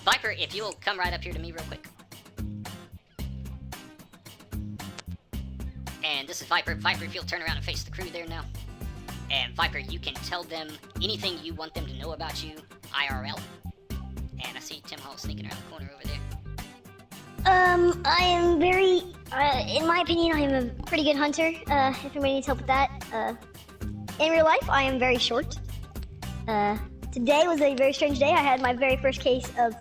Viper, if you'll come right up here to me real quick. And this is Viper. Viper, if you'll turn around and face the crew there now. And Viper, you can tell them anything you want them to know about you, IRL. And I see Tim Hall sneaking around the corner over there. I am very, in my opinion, I am a pretty good hunter, if anybody needs help with that. In real life, I am very short. Today was a very strange day. I had my very first case of...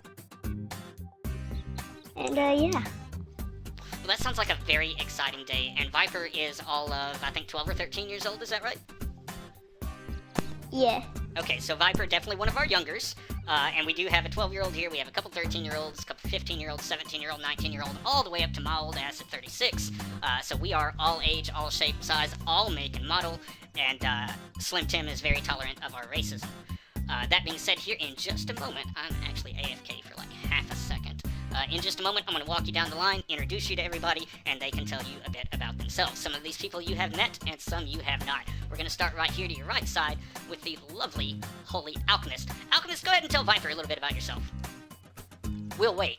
And, yeah. Well, that sounds like a very exciting day, and Viper is all of, I think, 12 or 13 years old, is that right? Yeah. Okay, so Viper, definitely one of our youngers, and we do have a 12-year-old here, we have a couple 13-year-olds, a couple 15-year-olds, 17-year-old, 19-year-old, all the way up to my old ass at 36, so we are all age, all shape, size, all make and model, and Slim Tim is very tolerant of our racism. That being said, here in just a moment, I'm actually AFK for like half a second. In just a moment, I'm going to walk you down the line, introduce you to everybody, and they can tell you a bit about themselves. Some of these people you have met, and some you have not. We're going to start right here to your right side with the lovely, holy Alchemist. Alchemist, go ahead and tell Viper a little bit about yourself. We'll wait.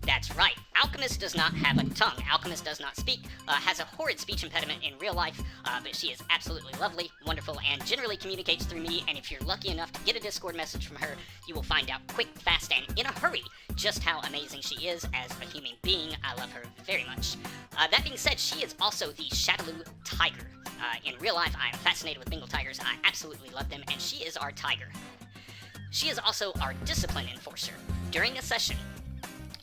That's right. Alchemist does not have a tongue. Alchemist does not speak, has a horrid speech impediment in real life, but she is absolutely lovely, wonderful, and generally communicates through me, and if you're lucky enough to get a Discord message from her, you will find out quick, fast, and in a hurry just how amazing she is as a human being. I love her very much. That being said, she is also the Shadoloo Tiger. In real life, I am fascinated with Bengal tigers. I absolutely love them, and she is our tiger. She is also our discipline enforcer. During a session,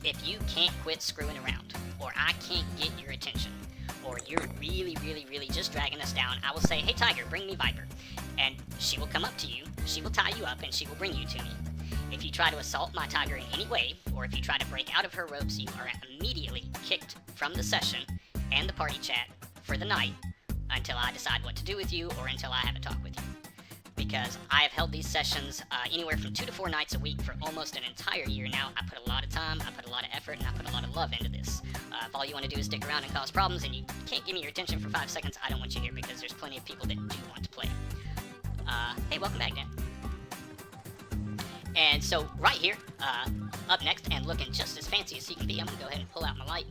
if you can't quit screwing around, or I can't get your attention, or you're really, really, really just dragging us down, I will say, hey Tiger, bring me Viper. And she will come up to you, she will tie you up, and she will bring you to me. If you try to assault my Tiger in any way, or if you try to break out of her ropes, you are immediately kicked from the session and the party chat for the night until I decide what to do with you, or until I have a talk with you. Because I have held these sessions anywhere from 2 to 4 nights a week for almost an entire year now. I put a lot of time, I put a lot of effort, and I put a lot of love into this. If all you want to do is stick around and cause problems and you can't give me your attention for 5 seconds, I don't want you here, because there's plenty of people that do want to play. Hey, welcome back, Dan. And so, right here, up next, and looking just as fancy as he can be, I'm going to go ahead and pull out my light.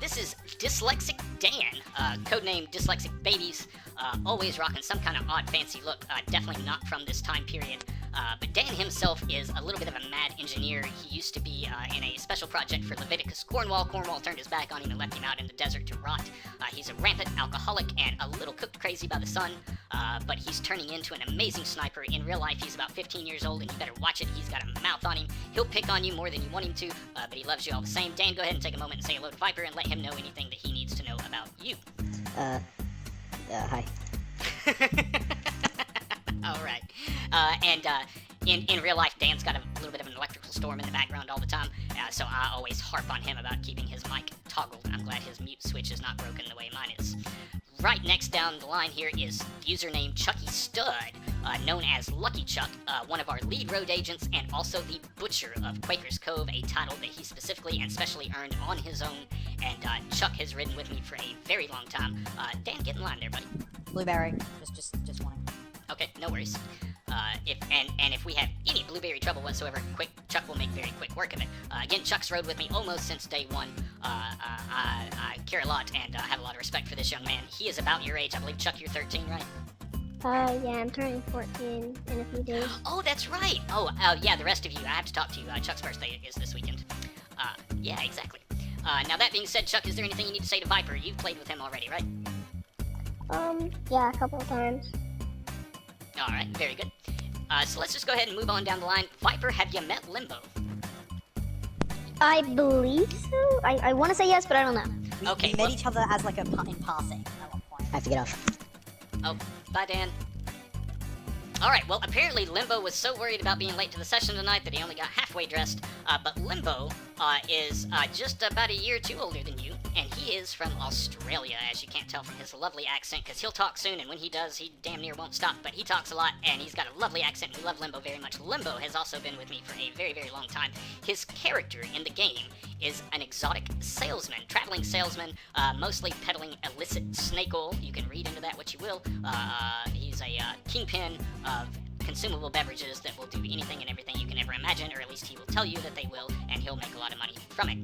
This is Dyslexic Dan, codename Dyslexic Babies, always rocking some kind of odd fancy look, definitely not from this time period. But Dan himself is a little bit of a mad engineer. He used to be in a special project for Leviticus Cornwall. Cornwall turned his back on him and left him out in the desert to rot. He's a rampant alcoholic and a little cooked crazy by the sun, but he's turning into an amazing sniper. In real life, he's about 15 years old, and you better watch it. He's got a mouth on him. He'll pick on you more than you want him to, but he loves you all the same. Dan, go ahead and take a moment and say hello to Viper and let him know anything that he needs to know about you. Hi. Alright. In real life, Dan's got a little bit of an electrical storm in the background all the time, so I always harp on him about keeping his mic toggled. I'm glad his mute switch is not broken the way mine is. Right next down the line here is username Chucky Stud, known as Lucky Chuck, one of our lead road agents, and also the Butcher of Quaker's Cove, a title that he specifically and specially earned on his own, and Chuck has ridden with me for a very long time. Dan, get in line there, buddy. Blueberry. Just one. Okay, no worries. If we have any blueberry trouble whatsoever, Chuck will make very quick work of it. Again, Chuck's rode with me almost since day one. I care a lot and have a lot of respect for this young man. He is about your age. I believe, Chuck, you're 13, right? Yeah, I'm turning 14 in a few days. Oh, that's right. Oh, yeah, the rest of you, I have to talk to you. Chuck's birthday is this weekend. Yeah, exactly. Now, that being said, Chuck, is there anything you need to say to Viper? You've played with him already, right? Yeah, a couple of times. Alright, very good. So let's just go ahead and move on down the line. Viper, have you met Limbo? I believe so. I want to say yes, but I don't know. Okay, We met each other as like in passing at one point. I have to get off. Oh, bye, Dan. Alright, well, apparently Limbo was so worried about being late to the session tonight that he only got halfway dressed, but Limbo is just about a year or two older than you, and he is from Australia, as you can't tell from his lovely accent, because he'll talk soon, and when he does, he damn near won't stop, but he talks a lot, and he's got a lovely accent, and we love Limbo very much. Limbo has also been with me for a very, very long time. His character in the game is an exotic salesman, traveling salesman, mostly peddling illicit snake oil. You can read into that what you will. He's a kingpin of consumable beverages that will do anything and everything you can ever imagine, or at least he will tell you that they will, and he'll make a lot of money from it.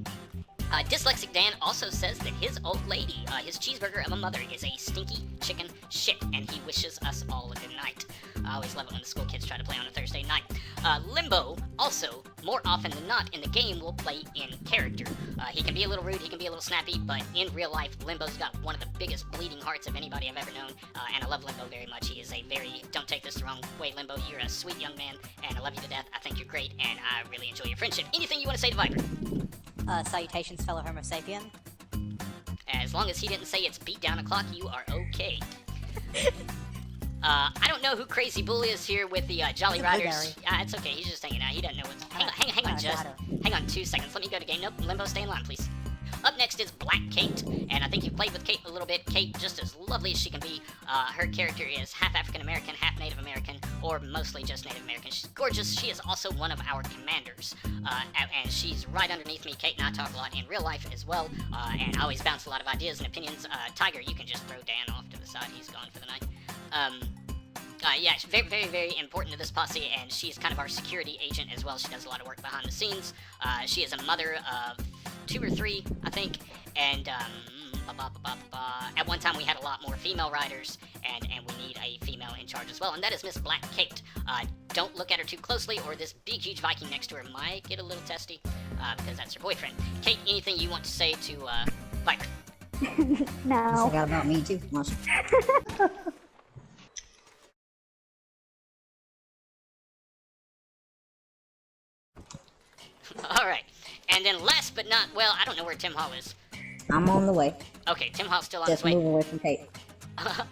Dyslexic Dan also says that his old lady, his cheeseburger of a mother, is a stinky chicken shit, and he wishes us all a good night. I always love it when the school kids try to play on a Thursday night. Limbo, also, more often than not, in the game, will play in character. He can be a little rude, he can be a little snappy, but in real life, Limbo's got one of the biggest bleeding hearts of anybody I've ever known, and I love Limbo very much. He is a very, don't take this the wrong way, Limbo, you're a sweet young man, and I love you to death. I think you're great, and I really enjoy your friendship. Anything you want to say to Viper? Salutations, fellow Homo sapien. As long as he didn't say it's beat down o'clock, you are okay. I don't know who Crazy Bull is here with the Jolly Riders. It's okay, he's just hanging out. He doesn't know what's... Hang on 2 seconds. Let me go to game. Nope, Limbo, stay in line, please. Up next is Black Kate, and I think you've played with Kate a little bit. Kate, just as lovely as she can be, her character is half African-American, half Native American, or mostly just Native American. She's gorgeous. She is also one of our commanders, and she's right underneath me. Kate and I talk a lot in real life as well, and I always bounce a lot of ideas and opinions. Tiger, you can just throw Dan off to the side. He's gone for the night. Yeah, she's very, very, very important to this posse, and she's kind of our security agent as well. She does a lot of work behind the scenes. She is a mother of 2 or 3, I think, and at one time we had a lot more female riders, and we need a female in charge as well, and that is Miss Black Kate. Don't look at her too closely, or this big, huge Viking next to her might get a little testy, because that's her boyfriend. Kate, anything you want to say to Viper? No. Forgot about me too. Alright, and then last but not, well, I don't know where Tim Hall is. I'm on the way. Okay, Tim Hall's still on Just his way. move away from Kate.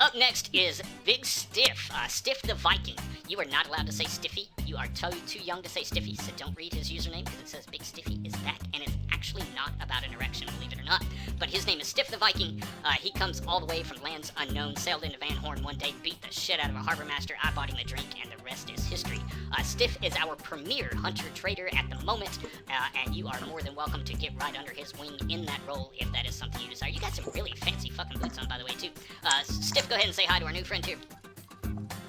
Up next is Big Stiff, Stiff the Viking. You are not allowed to say Stiffy. You are too young to say Stiffy, so don't read his username because it says Big Stiffy is back, and it's actually not about an erection, believe it or not. But his name is Stiff the Viking. He comes all the way from lands unknown, sailed into Van Horn one day, beat the shit out of a harbor master. I bought him a drink, and the rest is history. Stiff is our premier hunter-trader at the moment, and you are more than welcome to get right under his wing in that role if that is something you desire. You got some really fancy fucking boots on, by the way, too. Stiff, go ahead and say hi to our new friend here.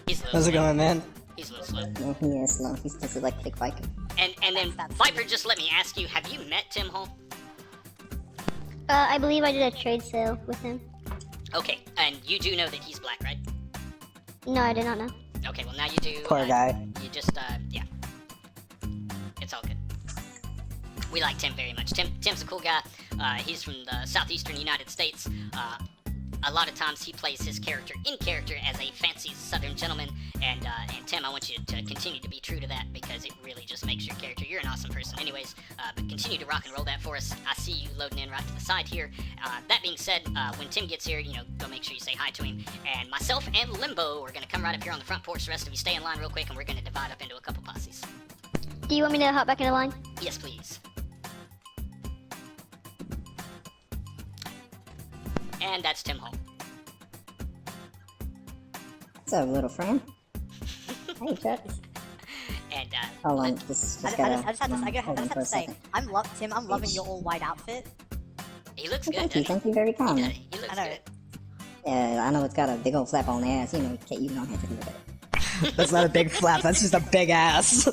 He's a little How's it slow. going, man? He's a little slow. No, he is slow. He's just a like thick Viking. And then, Viper, just let me ask you, have you met Tim Hall? I believe I did a trade sale with him. Okay, and you do know that he's black, right? No, I did not know. Okay, well now you do. Poor guy. You just, yeah. It's all good. We like Tim very much. Tim's a cool guy. He's from the southeastern United States. A lot of times he plays his character in character as a fancy southern gentleman, and Tim, I want you to continue to be true to that because it really just makes your character. You're an awesome person anyways, but continue to rock and roll that for us. I see you loading in right to the side here. That being said, when Tim gets here, go make sure you say hi to him, and myself and Limbo are going to come right up here on the front porch. The rest of you stay in line real quick, and we're going to divide up into a couple posses. Do you want me to hop back in the line? Yes, please. And that's Tim Hall. What's up, little friend? Hey, Chuck. And, Hold on, just I gotta... just have to say, Tim, I'm loving your all white outfit. he looks Hey, good, thank you, doesn't thank you very he? kindly. He looks I know good. it. Yeah, I know it's got a big old flap on the ass. Kate, you don't have to do that. That's not a big flap, that's just a big ass.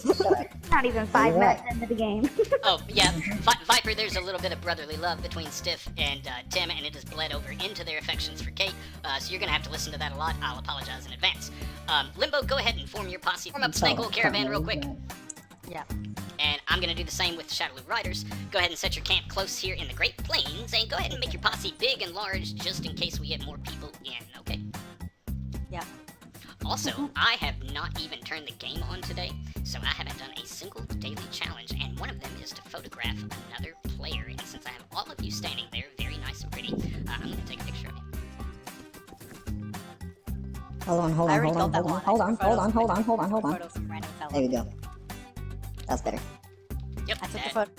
Not even 5 You're right. minutes into the game. Oh, yeah, Viper, there's a little bit of brotherly love between Stiff and Tim, and it has bled over into their affections for Kate, so you're going to have to listen to that a lot. I'll apologize in advance. Limbo, go ahead and form your posse. Form up Snake Oil Caravan real quick. Yeah. And I'm going to do the same with Shadoloo Riders. Go ahead and set your camp close here in the Great Plains, and go ahead and make your posse big and large just in case we get more people in, okay? Yeah. Also, I have not even turned the game on today, so I haven't done a single daily challenge, and one of them is to photograph another player. And since I have all of you standing there, very nice and pretty, I'm going to take a picture of you. Hold on. Photo from random fella. There we go. That's better. Yep, I took the that- photo.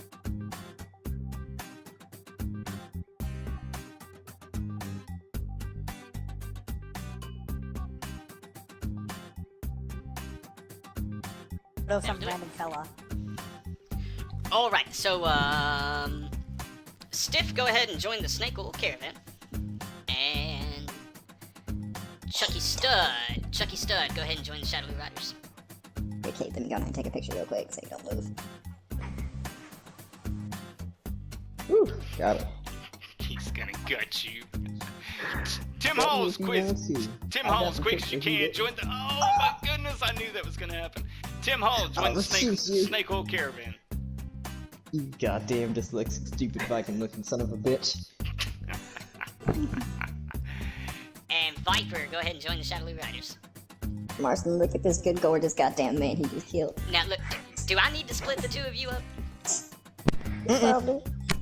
Some random fella. Alright, so, Stiff, go ahead and join the Snake Oil Caravan. And Chucky Stud, go ahead and join the Shadoloo Riders. Kate, let me go and take a picture real quick so you don't move. Woo, got it. He's gonna gut you. Tim Hall, as quick as you can. Join the. Oh my goodness! I knew that was gonna happen. Tim Hall, join the snake oil caravan. You goddamn dyslexic, stupid Viking looking son of a bitch. And Viper, go ahead and join the Shadoloo Riders. Marston, look at this good gorgeous goddamn man he just killed. Now look, do I need to split the two of you up? Probably.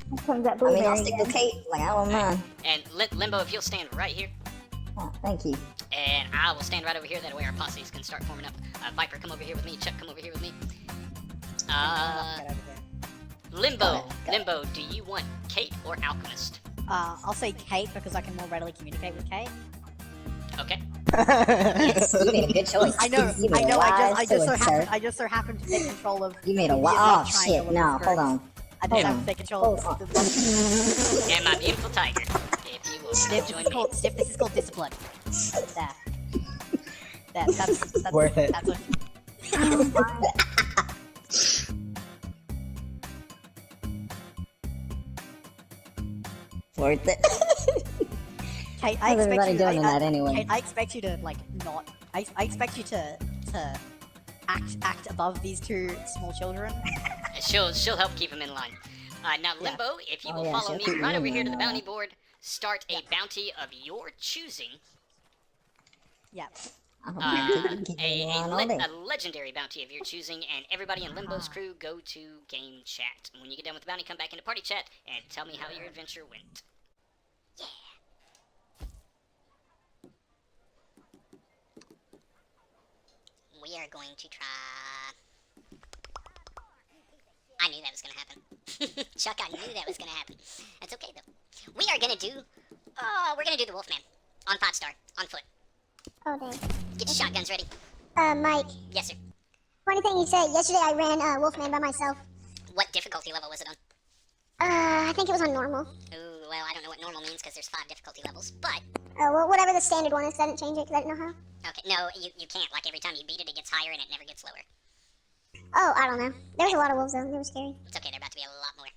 Here comes that I mean, blueberry I'll stick with again. Kate. Like, I don't mind. And Limbo, if you'll stand right here. Oh, thank you. And I will stand right over here, that way our posses can start forming up. Viper, come over here with me. Chuck, come over here with me. Limbo, do you want Kate or Alchemist? I'll say Kate because I can more readily communicate with Kate. Okay. Yes, you made a good choice. I know. You made a wise choice, sir. I just so happened to take control of. You made a oh shit! No, hold on. I just have to take control of. And my beautiful tiger, if you will Stiff, join this is me. called Stiff. This is called discipline. That's Worth it. That's what. Worth it. Kate, How's everybody doing in that anyway? Kate, I expect you to like not. I expect you to act above these two small children. She'll help keep him in line. Now, Limbo, if you will follow me she'll keep right me over in here to the line. bounty board, start a bounty of your choosing. Yeah. A legendary bounty of your choosing, and everybody in Limbo's crew go to game chat. And when you get done with the bounty, come back into party chat and tell me how your adventure went. Yeah. We are going to try. I knew that was gonna happen. Chuck, I knew that was gonna happen. That's okay though. We are gonna do. We're gonna do the Wolfman on 5-star on foot. Oh, dang. Get your shotguns ready. Mike, Yes, sir. funny thing you said, yesterday I ran Wolfman by myself. What difficulty level was it on? I think it was on normal. Ooh, well, I don't know what normal means because there's 5 difficulty levels, but... Well, whatever the standard one is, I didn't change it because I didn't know how. Okay, no, you can't. Like, every time you beat it, it gets higher and it never gets lower. Oh, I don't know. There was a lot of wolves though, they were scary. It's okay, there are about to be a lot more.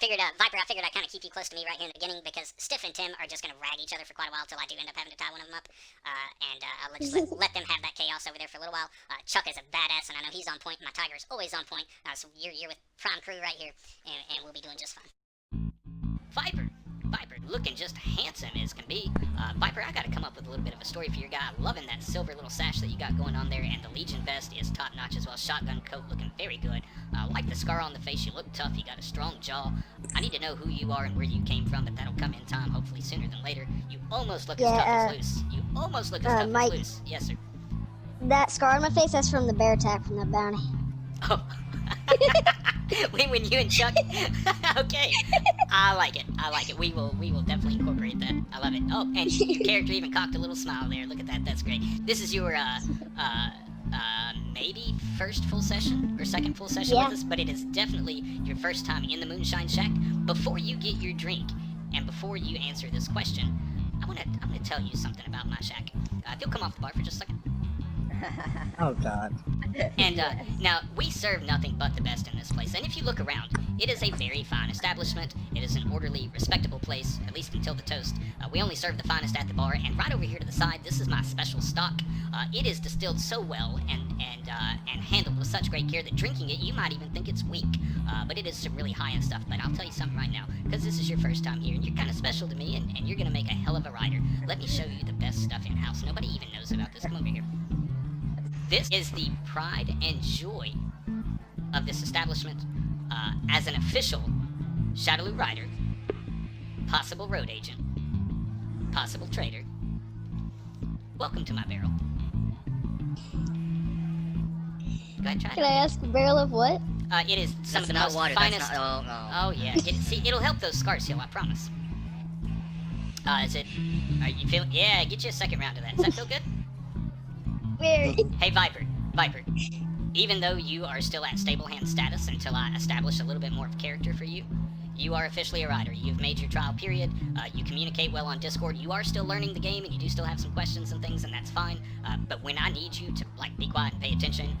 Viper, I figured I'd kind of keep you close to me right here in the beginning because Stiff and Tim are just going to rag each other for quite a while till I do end up having to tie one of them up. I'll just let them have that chaos over there for a little while. Chuck is a badass, and I know he's on point. My tiger is always on point. So you're with prime crew right here, and we'll be doing just fine. Viper, looking just handsome as can be. Viper, I got to come up with a little bit of a story for your guy. Loving that silver little sash that you got going on there, and the Legion vest is top notch as well. Shotgun coat looking very good. Like the scar on the face, you look tough. You got a strong jaw. I need to know who you are and where you came from, but that'll come in time, hopefully sooner than later. You almost look as tough as loose. You almost look as tough Mike. as loose. Yes, sir. That scar on my face, that's from the bear attack from that bounty. Oh. when you and Chuck. Okay. I like it. We will definitely incorporate that. I love it. Oh, and your character even cocked a little smile there. Look at that. That's great. This is your maybe first full session or second full session with us, but it is definitely your first time in the Moonshine Shack. Before you get your drink and before you answer this question, I'm gonna tell you something about my shack. If you'll come off the bar for just a second. Oh god. And now, we serve nothing but the best in this place, and if you look around, it is a very fine establishment. It is an orderly, respectable place, at least until the toast. We only serve the finest at the bar, and right over here to the side, this is my special stock. It is distilled so well and handled with such great care that drinking it, you might even think it's weak. But it is some really high-end stuff, but I'll tell you something right now, because this is your first time here, and you're kind of special to me, and you're gonna make a hell of a rider. Let me show you the best stuff in-house. Nobody even knows about this. Come over here. This is the pride and joy of this establishment. As an official Shadoloo Rider, possible road agent, possible trader, welcome to my barrel. Go ahead, try it. Can I ask a barrel of what? It is some of the not most water, finest. that's not, no. Oh yeah, it'll help those scars heal. I promise. Is it? Are you feel? Yeah, get you a second round of that. Does that feel good? Very. Hey, Viper. Even though you are still at stable hand status until I establish a little bit more of character for you, you are officially a rider. You've made your trial period. You communicate well on Discord. You are still learning the game, and you do still have some questions and things, and that's fine. But when I need you to like be quiet and pay attention,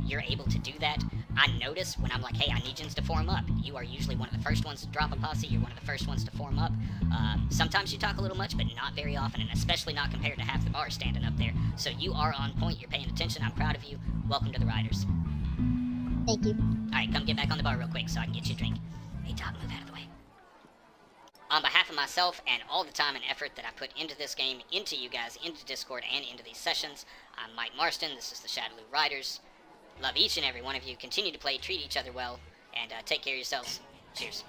you're able to do that. I notice when I'm like, hey, I need you to form up. You are usually one of the first ones to drop a posse. You're one of the first ones to form up. Sometimes you talk a little much, but not very often, and especially not compared to half the bar standing up there. So you are on point. You're paying attention. I'm proud of you. Welcome to the Riders. Thank you. Alright, come get back on the bar real quick so I can get you a drink. Hey, Top, move out of the way. On behalf of myself and all the time and effort that I put into this game, into you guys, into Discord, and into these sessions, I'm Mike Marston. This is the Shadoloo Riders. Love each and every one of you. Continue to play, treat each other well, and take care of yourselves. Cheers.